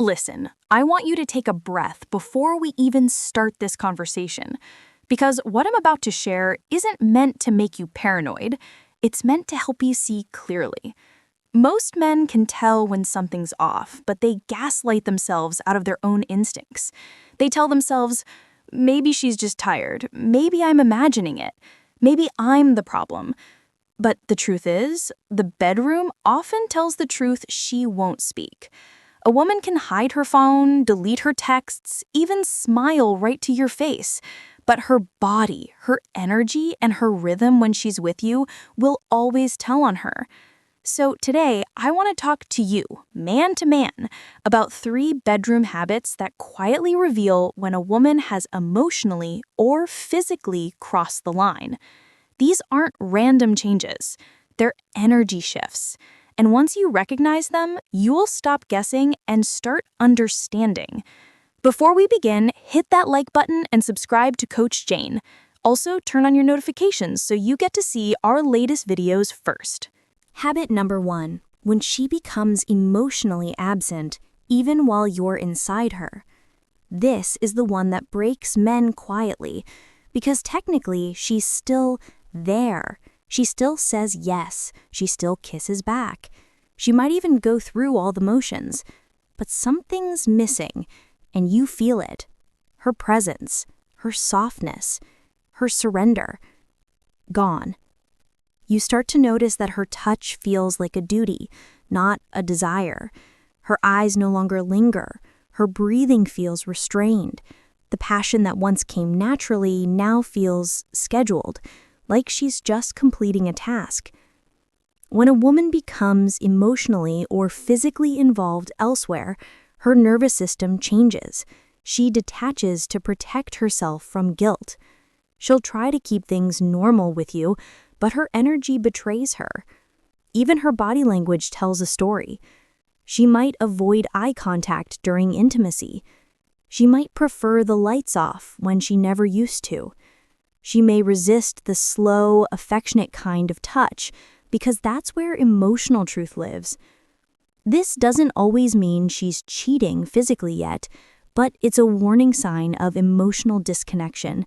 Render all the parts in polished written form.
Listen, I want you to take a breath before we even start this conversation, because what I'm about to share isn't meant to make you paranoid. It's meant to help you see clearly. Most men can tell when something's off, but they gaslight themselves out of their own instincts. They tell themselves, maybe she's just tired, maybe I'm imagining it, maybe I'm the problem. But the truth is, the bedroom often tells the truth she won't speak. A woman can hide her phone, delete her texts, even smile right to your face. But her body, her energy, and her rhythm when she's with you will always tell on her. So today, I want to talk to you, man to man, about 3 bedroom habits that quietly reveal when a woman has emotionally or physically crossed the line. These aren't random changes. They're energy shifts. And once you recognize them, you'll stop guessing and start understanding. Before we begin, hit that like button and subscribe to Coach Jane. Also, turn on your notifications so you get to see our latest videos first. Habit number 1, when she becomes emotionally absent, even while you're inside her. This is the one that breaks men quietly, because technically she's still there. She still says yes, she still kisses back. She might even go through all the motions, but something's missing, and you feel it. Her presence, her softness, her surrender. Gone. You start to notice that her touch feels like a duty, not a desire. Her eyes no longer linger. Her breathing feels restrained. The passion that once came naturally now feels scheduled, like she's just completing a task. When a woman becomes emotionally or physically involved elsewhere, her nervous system changes. She detaches to protect herself from guilt. She'll try to keep things normal with you, but her energy betrays her. Even her body language tells a story. She might avoid eye contact during intimacy. She might prefer the lights off when she never used to. She may resist the slow, affectionate kind of touch because that's where emotional truth lives. This doesn't always mean she's cheating physically yet, but it's a warning sign of emotional disconnection.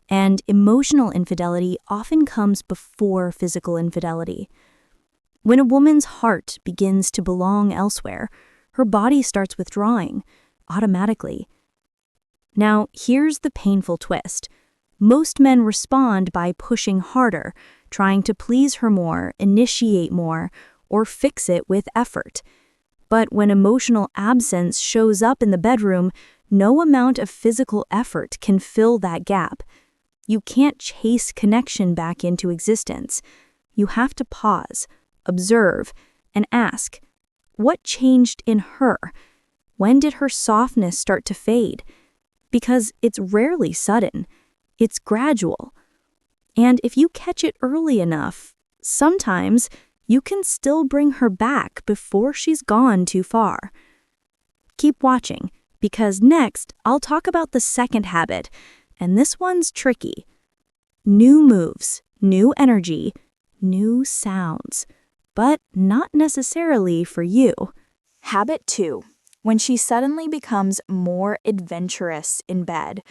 And emotional infidelity often comes before physical infidelity. When a woman's heart begins to belong elsewhere, her body starts withdrawing, automatically. Now, here's the painful twist. Most men respond by pushing harder, trying to please her more, initiate more, or fix it with effort. But when emotional absence shows up in the bedroom, no amount of physical effort can fill that gap. You can't chase connection back into existence. You have to pause, observe, and ask, what changed in her? When did her softness start to fade? Because it's rarely sudden. It's gradual. And if you catch it early enough, sometimes you can still bring her back before she's gone too far. Keep watching, because next I'll talk about the second habit, and this one's tricky. New moves, new energy, new sounds, but not necessarily for you. Habit 2, when she suddenly becomes more adventurous in bed.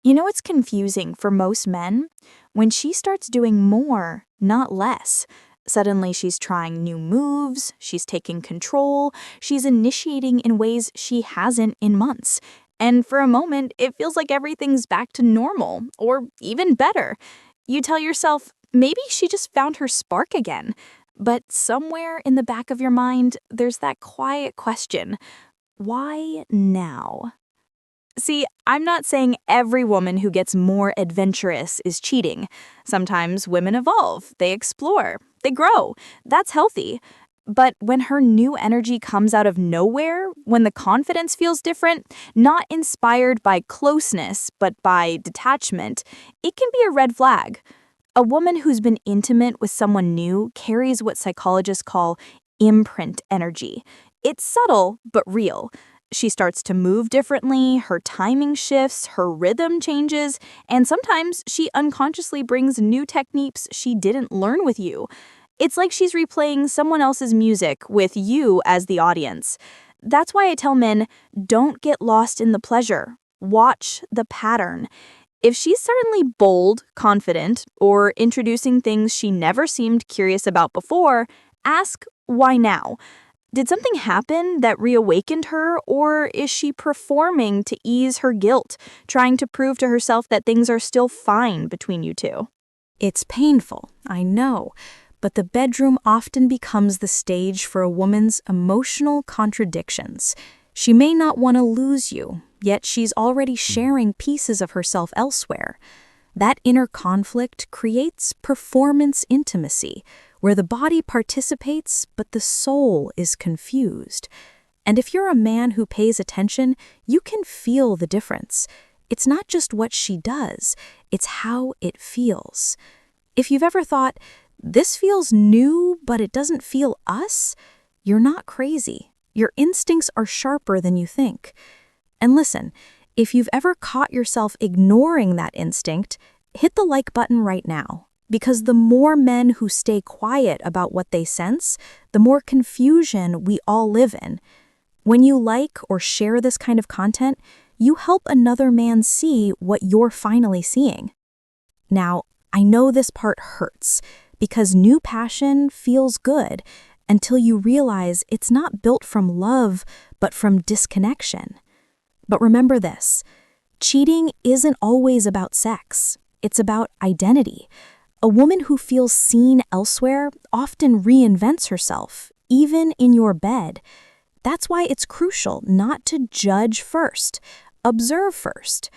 You know, it's confusing for most men. When she starts doing more, not less. Suddenly she's trying new moves, she's taking control, she's initiating in ways she hasn't in months. And for a moment, it feels like everything's back to normal, or even better. You tell yourself, maybe she just found her spark again. But somewhere in the back of your mind, there's that quiet question, why now? See, I'm not saying every woman who gets more adventurous is cheating. Sometimes women evolve, they explore, they grow. That's healthy. But when her new energy comes out of nowhere, when the confidence feels different, not inspired by closeness, but by detachment, it can be a red flag. A woman who's been intimate with someone new carries what psychologists call imprint energy. It's subtle, but real. She starts to move differently, her timing shifts, her rhythm changes, and sometimes she unconsciously brings new techniques she didn't learn with you. It's like she's replaying someone else's music with you as the audience. That's why I tell men, don't get lost in the pleasure. Watch the pattern. If she's suddenly bold, confident, or introducing things she never seemed curious about before, ask why now? Did something happen that reawakened her, or is she performing to ease her guilt, trying to prove to herself that things are still fine between you two? It's painful, I know, but the bedroom often becomes the stage for a woman's emotional contradictions. She may not want to lose you, yet she's already sharing pieces of herself elsewhere. That inner conflict creates performance intimacy, where the body participates but the soul is confused. And if you're a man who pays attention, you can feel the difference. It's not just what she does, it's how it feels. If you've ever thought, this feels new, but it doesn't feel us, you're not crazy. Your instincts are sharper than you think. And listen, if you've ever caught yourself ignoring that instinct, hit the like button right now. Because the more men who stay quiet about what they sense, the more confusion we all live in. When you like or share this kind of content, you help another man see what you're finally seeing. Now, I know this part hurts, because new passion feels good until you realize it's not built from love, but from disconnection. But remember this, cheating isn't always about sex. It's about identity. A woman who feels seen elsewhere often reinvents herself, even in your bed. That's why it's crucial not to judge first, observe first.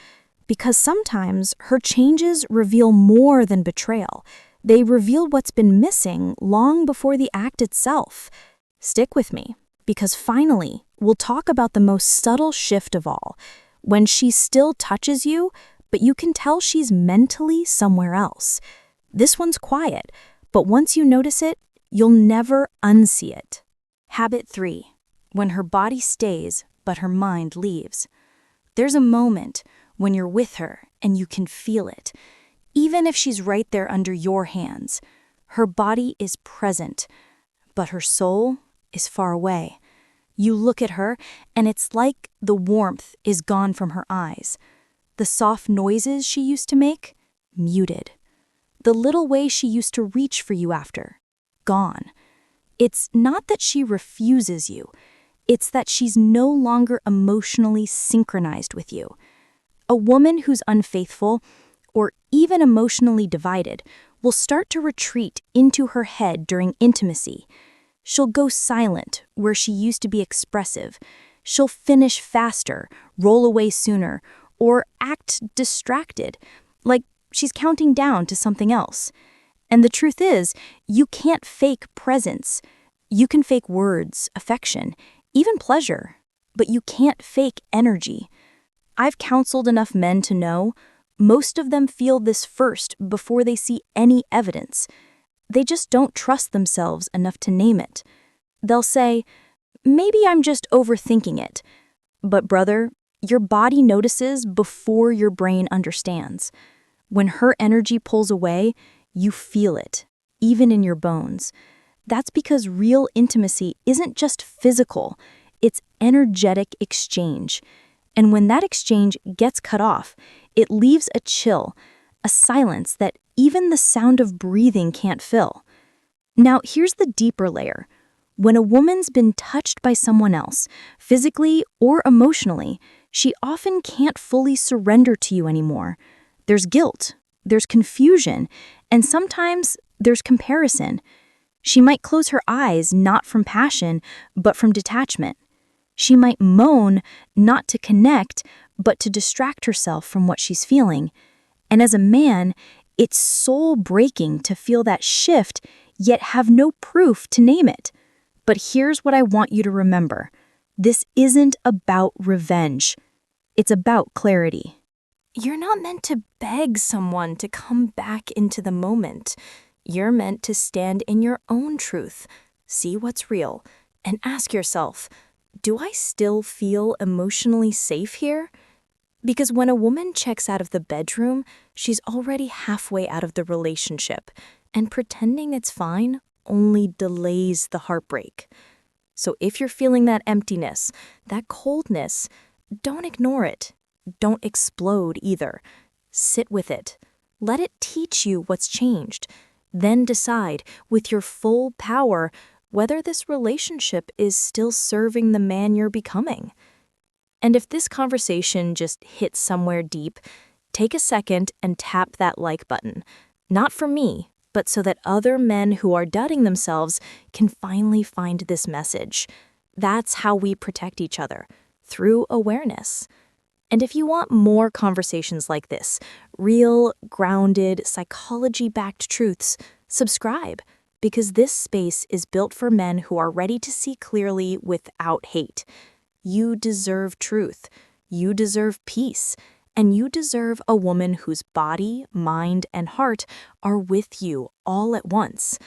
Because sometimes her changes reveal more than betrayal. They reveal what's been missing long before the act itself. Stick with me, because finally, we'll talk about the most subtle shift of all, when she still touches you, but you can tell she's mentally somewhere else. This one's quiet, but once you notice it, you'll never unsee it. Habit 3. When her body stays, but her mind leaves. There's a moment when you're with her and you can feel it. Even if she's right there under your hands, her body is present, but her soul is far away. You look at her, and it's like the warmth is gone from her eyes. The soft noises she used to make, muted. The little way she used to reach for you after, gone. It's not that she refuses you, it's that she's no longer emotionally synchronized with you. A woman who's unfaithful, or even emotionally divided, will start to retreat into her head during intimacy. She'll go silent where she used to be expressive. She'll finish faster, roll away sooner, or act distracted, like she's counting down to something else. And the truth is, you can't fake presence. You can fake words, affection, even pleasure, but you can't fake energy. I've counseled enough men to know most of them feel this first before they see any evidence. They just don't trust themselves enough to name it. They'll say, maybe I'm just overthinking it. But brother, your body notices before your brain understands. When her energy pulls away, you feel it, even in your bones. That's because real intimacy isn't just physical, it's energetic exchange. And when that exchange gets cut off, it leaves a chill, a silence that even the sound of breathing can't fill. Now, here's the deeper layer. When a woman's been touched by someone else, physically or emotionally, she often can't fully surrender to you anymore. There's guilt, there's confusion, and sometimes there's comparison. She might close her eyes not from passion, but from detachment. She might moan, not to connect, but to distract herself from what she's feeling. And as a man, it's soul-breaking to feel that shift, yet have no proof to name it. But here's what I want you to remember. This isn't about revenge. It's about clarity. You're not meant to beg someone to come back into the moment. You're meant to stand in your own truth, see what's real, and ask yourself, do I still feel emotionally safe here? Because when a woman checks out of the bedroom, she's already halfway out of the relationship, and pretending it's fine only delays the heartbreak. So if you're feeling that emptiness, that coldness, don't ignore it. Don't explode either. Sit with it. Let it teach you what's changed. Then decide, with your full power, whether this relationship is still serving the man you're becoming. And if this conversation just hits somewhere deep, take a second and tap that like button. Not for me, but so that other men who are doubting themselves can finally find this message. That's how we protect each other, through awareness. And if you want more conversations like this, real, grounded, psychology-backed truths, subscribe, because this space is built for men who are ready to see clearly without hate. You deserve truth, you deserve peace, and you deserve a woman whose body, mind, and heart are with you all at once.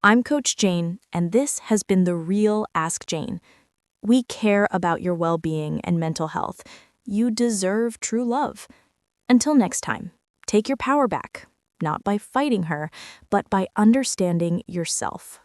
I'm Coach Jane, and this has been The Real Ask Jane. We care about your well-being and mental health. You deserve true love. Until next time, take your power back, not by fighting her, but by understanding yourself.